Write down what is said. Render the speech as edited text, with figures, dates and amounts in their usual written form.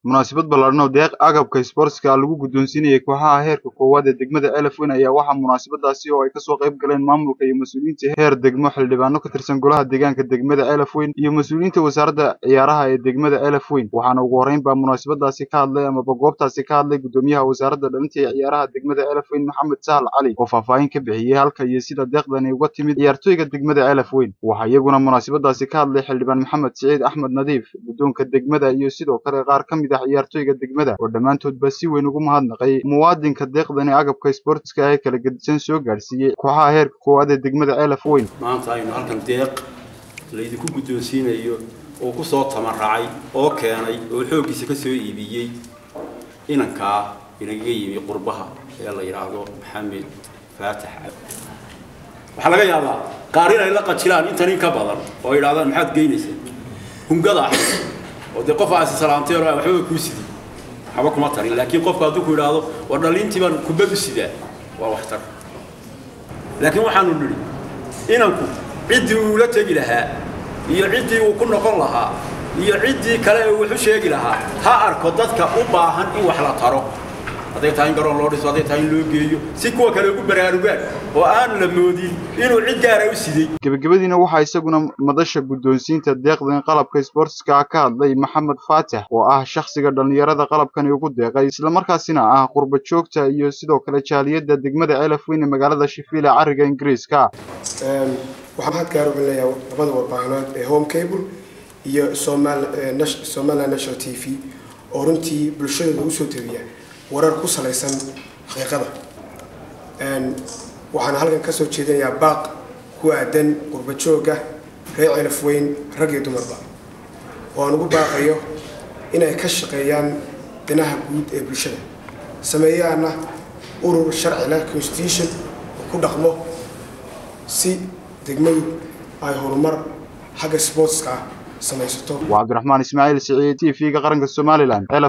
munaasabad ballaaran oo deeq agabka sportska lagu guddoonsiinayay kooxaha heerka koowaad ee degmada Elfwyn ayaa waxaa munaasabadaasi oo ay ka soo qayb galeen maamulka iyo mas'uuliyiinta heer degmo xildhibaano ka tirsan golaha deegaanka degmada Elfwyn iyo mas'uuliyiinta wasaaradda ciyaaraha ee degmada Elfwyn waxaana ugu horeyn baa munaasabadaasi ka hadlay ama goobtaasi ka hadlay gudoomiyaha wasaaradda dhalinta iyo ciyaaraha degmada Elfwyn Maxamed Sahal Cali oo faahfaahin ka bixiyay halka iyo sida deeqdani uga timid ciyaartoyga degmada Elfwyn waxa iyaguna munaasabadaasi ka hadlay xildhibaan Maxamed Saciid Axmed Nadiif gudoonka degmada iyo sidoo kale qaar ka mid ah ciyaartoyga degmada oo dhamaantoodba si weyn ugu mahadnaqay muwaadinka deeqdani agabka sportska ay kala gedisan soo gaarsiiyay kooxaha heerka koowaad ee degmada Elfwyn maanta aynu halkan deeq la idinku guddoonsiinayo oo ku soo tamaracay oo keenay oo xoogiisa ka soo iibiyay inanka inaga yimi qurbaha ee la yiraahdo Maxamed Faatax waxa laga yaabaa qaar inay la qajilaan inta in ka badan oo yiraahdaan maxaad geynaysaa hungada oo de qof aas salaanteero waxba ku sidii waxba kuma tarin laakiin qofka hadduu ku yiraahdo war dhalintii baan ku badu sidaa waa waxtar laakiin waxaanu niri inanku cidii uu la tagi lahaa iyo cidii uu ku noqon lahaa iyo cidii kale uu wuxuu sheegi lahaa ha arko dadka u baahan in wax la taro haday tahay garoon loo dhiso haday tahay loo geeyo si kuwa kale ugu baraarugaan oo aan la moodin inuu cid gaar ah u sidii gabagabadiina waxa isaguna madasha guddoonsiinta deeqdan qalabka sportska ka hadlay Maxamed Faatax oo ah shakhsiga dhalinyarada qalabkan ugu deeqay isla markaasina ah qurba joogta iyo sidoo kale jaaliyada degmada Elfwyn ee magaalada Sheffield ariga Ingiriiska waxaan gaar u leeyahay labada warbaahineed ee Home Cable iyo Somali National TV oo runtii bulshada u soo tabiya warar ku salaysan xaqiiqada waxaan halkan ka soo jeedinayaa baaq ku aadan qurba jooga reer Elfwyn rag iyo dumarba oo ugu baaqayo inay ka shaqeeyaan danaha guud ee bulshada sameeyana urur sharci leh constitution ku dhaqmo si degmadu ay horumar xagga sportska samaysato waa Cabdiraxmaan Ismaaciil Saciid TV-ga qaranka Somaliland